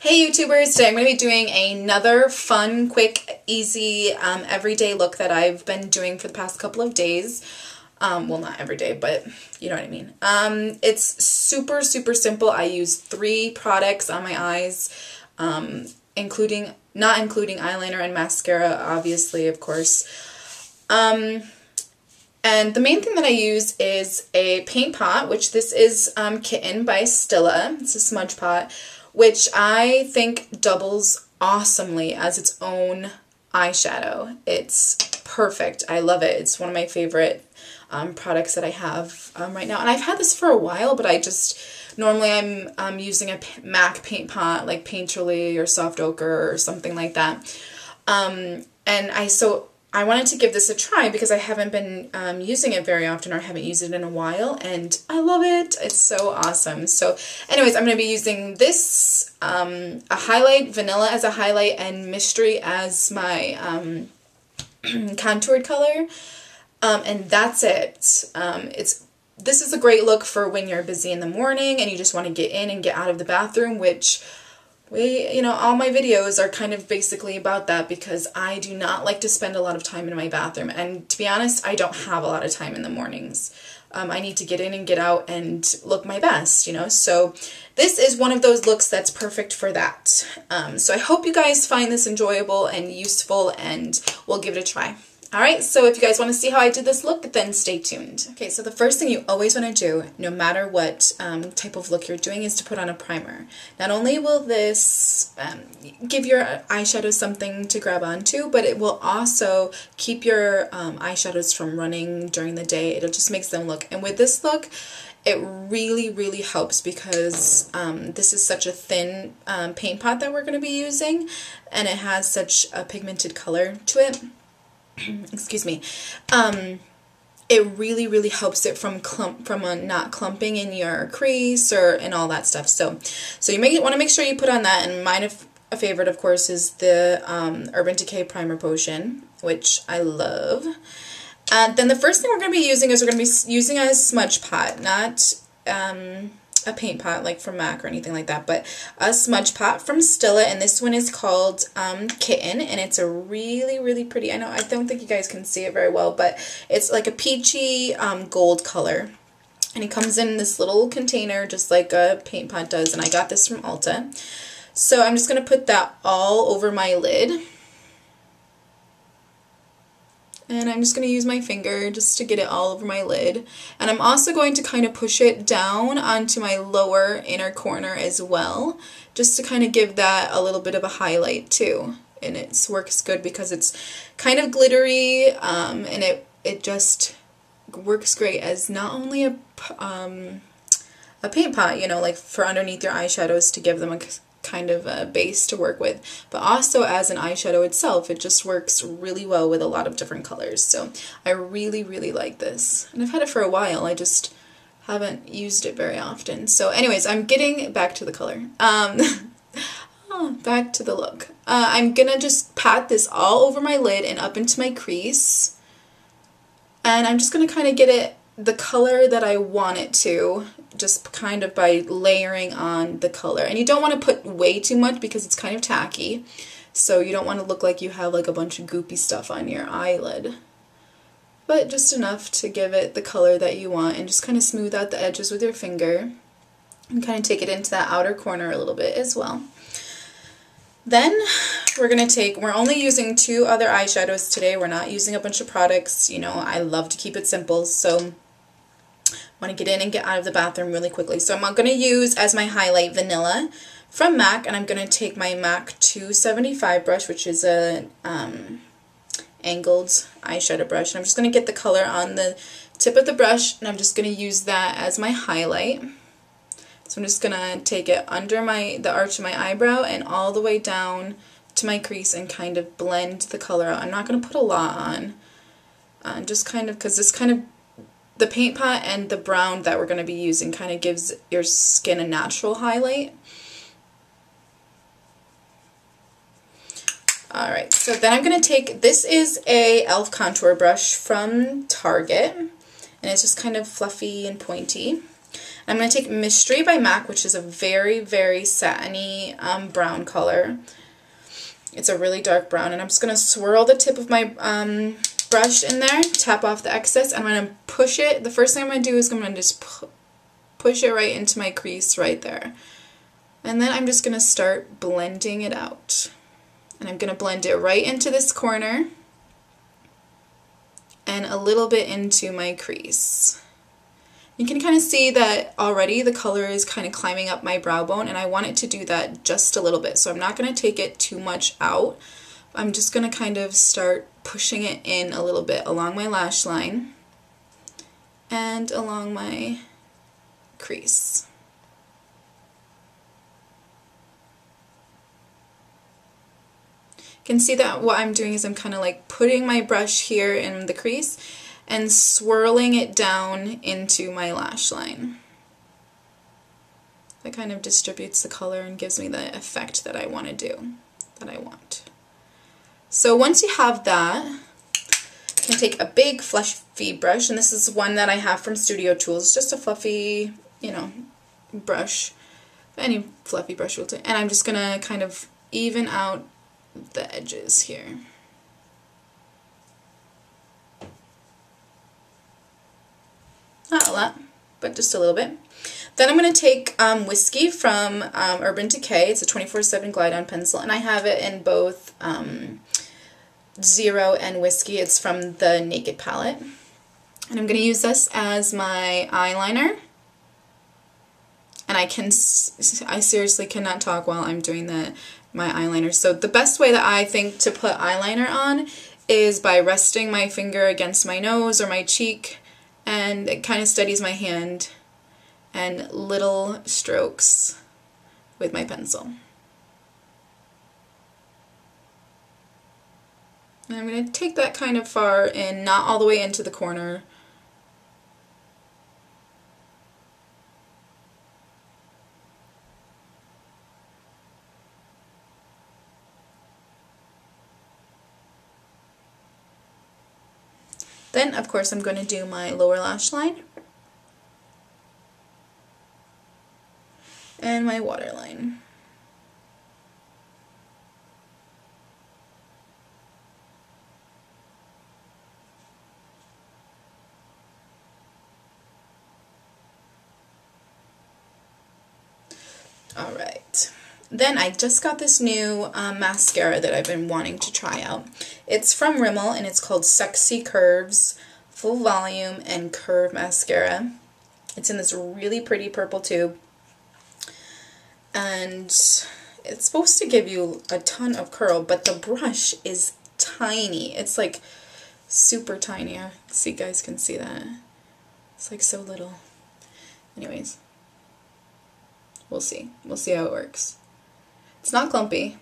Hey YouTubers, today I'm going to be doing another fun, quick, easy, everyday look that I've been doing for the past couple of days. Well, not every day, but you know what I mean. It's super simple. I use 3 products on my eyes, not including eyeliner and mascara, obviously, of course. And the main thing that I use is a paint pot, which this is Kitten by Stilla. It's a smudge pot, which I think doubles awesomely as its own eyeshadow. It's perfect. I love it. It's one of my favorite products that I have right now. And I've had this for a while, but normally I'm using a MAC paint pot like Painterly or Soft Ochre or something like that. So I wanted to give this a try because I haven't been using it very often, or haven't used it in a while, and I love it. It's so awesome. So anyways, I'm going to be using this, a highlight, vanilla as a highlight, and mystery as my contoured color, and that's it. This is a great look for when you're busy in the morning and you just want to get in and get out of the bathroom, which all my videos are kind of basically about that, because I do not like to spend a lot of time in my bathroom, and to be honest, I don't have a lot of time in the mornings. I need to get in and get out and look my best, so this is one of those looks that's perfect for that. So I hope you guys find this enjoyable and useful, and we'll give it a try. Alright, so if you guys want to see how I did this look, then stay tuned. Okay, so the first thing you always want to do, no matter what type of look you're doing, is to put on a primer. Not only will this give your eyeshadow something to grab onto, but it will also keep your eyeshadows from running during the day. It'll just makes them look. And with this look, it really helps because this is such a thin paint pot that we're going to be using, and it has such a pigmented color to it. Excuse me. It really helps it from not clumping in your crease and all that stuff. So you want to make sure you put on that. And mine, a favorite, of course, is the Urban Decay Primer Potion, which I love. Then the first thing we're going to be using is we're going to be using a smudge pot, not a paint pot like from MAC or anything like that, but a smudge pot from Stilla, and this one is called Kitten, and it's a really pretty, I don't think you guys can see it very well, but it's like a peachy gold color, and it comes in this little container just like a paint pot does, and I got this from Ulta. So I'm just going to put that all over my lid. And I'm just going to use my finger just to get it all over my lid. And I'm also going to kind of push it down onto my lower inner corner as well, just to kind of give that a little bit of a highlight too. And it works good because it's kind of glittery, and it just works great as not only a paint pot, like for underneath your eyeshadows to give them a kind of a base to work with, but also as an eyeshadow itself. It just works really well with a lot of different colors. So I really like this, and I've had it for a while. I just haven't used it very often. So anyways, I'm getting back to the color. Back to the look. I'm gonna just pat this all over my lid and up into my crease, and I'm just gonna kind of get it the color that I want it to, just kind of by layering on the color. And you don't want to put way too much because it's kind of tacky, so you don't want to look like you have like a bunch of goopy stuff on your eyelid, but just enough to give it the color that you want, and just kind of smooth out the edges with your finger and kind of take it into that outer corner a little bit as well. Then we're only using 2 other eyeshadows today. We're not using a bunch of products. I love to keep it simple, so I want to get in and get out of the bathroom really quickly. So I'm going to use as my highlight Vanilla from MAC, and I'm going to take my MAC 275 brush, which is a angled eyeshadow brush. And I'm just going to get the color on the tip of the brush, and I'm just going to use that as my highlight. So I'm just going to take it under the arch of my eyebrow and all the way down to my crease and kind of blend the color out. I'm not going to put a lot on, just kind of, because this kind of, the paint pot and the brown that we're going to be using kind of gives your skin a natural highlight. Alright, so then I'm going to take, this is a e.l.f. contour brush from Target, and it's just kind of fluffy and pointy. I'm going to take Mystery by MAC, which is a very, very satiny brown color. It's a really dark brown, and I'm just going to swirl the tip of my brush in there, tap off the excess, and I'm going to push it. The first thing I'm going to do is I'm going to just push it right into my crease right there. And then I'm just going to start blending it out. And I'm going to blend it right into this corner and a little bit into my crease. You can kind of see that already the color is kind of climbing up my brow bone, and I want it to do that just a little bit. So I'm not going to take it too much out. I'm just going to kind of start pushing it in a little bit along my lash line and along my crease. You can see that what I'm doing is I'm kind of like putting my brush here in the crease and swirling it down into my lash line. That kind of distributes the color and gives me the effect that I want to do, that I want. So once you have that, you can take a big fluffy brush, and this is one that I have from Studio Tools, just a fluffy, you know, brush. Any fluffy brush will do. And I'm just going to kind of even out the edges here. Not a lot, but just a little bit. Then I'm going to take Whiskey from Urban Decay. It's a 24/7 Glide On pencil, and I have it in both Zero and Whiskey. It's from the Naked palette. And I'm going to use this as my eyeliner. And I seriously cannot talk while I'm doing my eyeliner. So the best way that I think to put eyeliner on is by resting my finger against my nose or my cheek, and it kind of steadies my hand, and little strokes with my pencil. And I'm going to take that kind of far in, not all the way into the corner. Then, of course, I'm going to do my lower lash line and my waterline. Alright, then I just got this new mascara that I've been wanting to try out. It's from Rimmel, and it's called Sexy Curves Full Volume and Curve Mascara. It's in this really pretty purple tube, and it's supposed to give you a ton of curl, but the brush is tiny. It's like super tiny. I see, you guys can see that. It's like so little. Anyways. We'll see. We'll see how it works. It's not clumpy.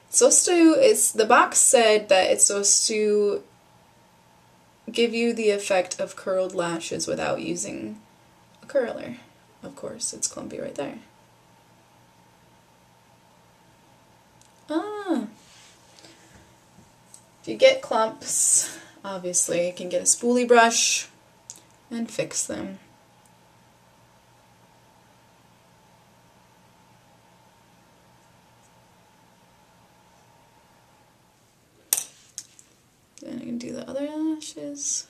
It's supposed to, the box said that it's supposed to give you the effect of curled lashes without using a curler. Of course, it's clumpy right there. Ah. If you get clumps, obviously you can get a spoolie brush and fix them. Then I can do the other lashes.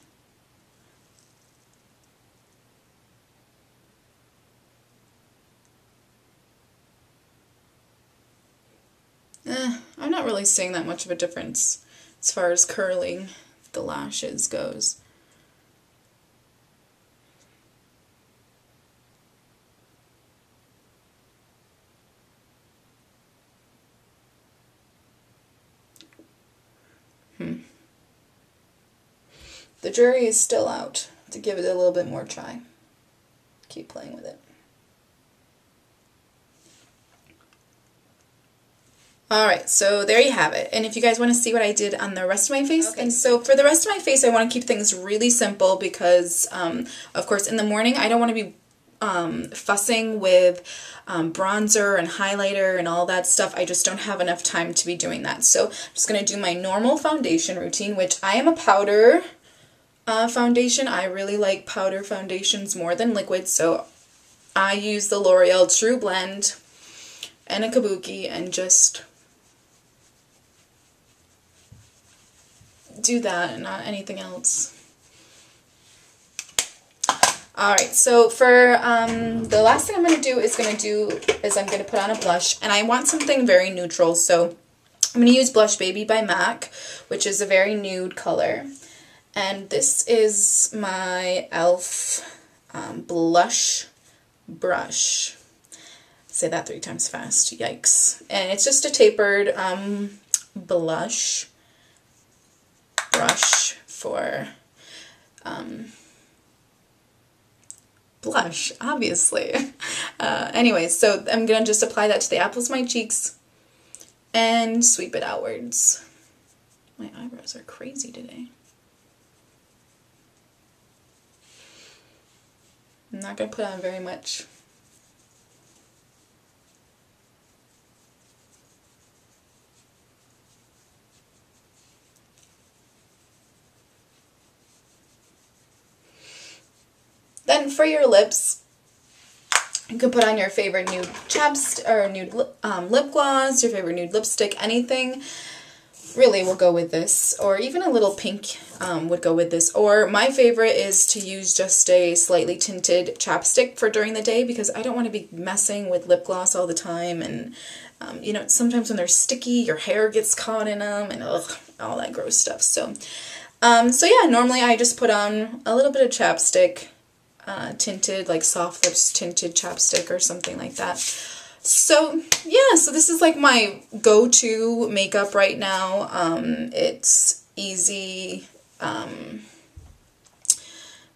I'm not really seeing that much of a difference as far as curling the lashes goes. The jury is still out to give it a little bit more try. Keep playing with it. Alright, so there you have it. And if you guys want to see what I did on the rest of my face, and so for the rest of my face I want to keep things really simple because, of course, in the morning I don't want to be fussing with bronzer and highlighter and all that stuff. I just don't have enough time to be doing that. So I'm just going to do my normal foundation routine, which I am a powder foundation. I really like powder foundations more than liquid, so I use the L'Oreal True Blend and a kabuki and just do that and not anything else. Alright, so for the last thing I'm going to do is I'm going to put on a blush, and I want something very neutral, so I'm going to use Blushbaby by MAC, which is a very nude color. And this is my e.l.f. Blush brush. Say that 3 times fast, yikes. And it's just a tapered blush brush for blush, obviously. Anyways, so I'm going to just apply that to the apples of my cheeks and sweep it outwards. My eyebrows are crazy today. I'm not going to put on very much. Then for your lips, you can put on your favorite nude chapstick or nude lip gloss, your favorite nude lipstick, anything really will go with this, or even a little pink would go with this. Or my favorite is to use just a slightly tinted chapstick for during the day, because I don't want to be messing with lip gloss all the time, and you know, sometimes when they're sticky, your hair gets caught in them, and ugh, all that gross stuff. So yeah, normally I just put on a little bit of chapstick, tinted, like soft lips tinted chapstick or something like that. So yeah, so this is like my go-to makeup right now. It's easy,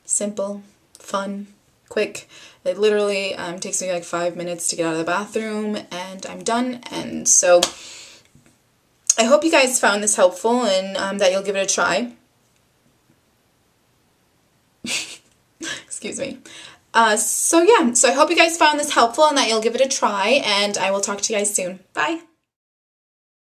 simple, fun, quick. It literally takes me like 5 minutes to get out of the bathroom and I'm done. And so I hope you guys found this helpful and that you'll give it a try. Excuse me. So yeah, so I hope you guys found this helpful and that you'll give it a try, and I will talk to you guys soon. Bye!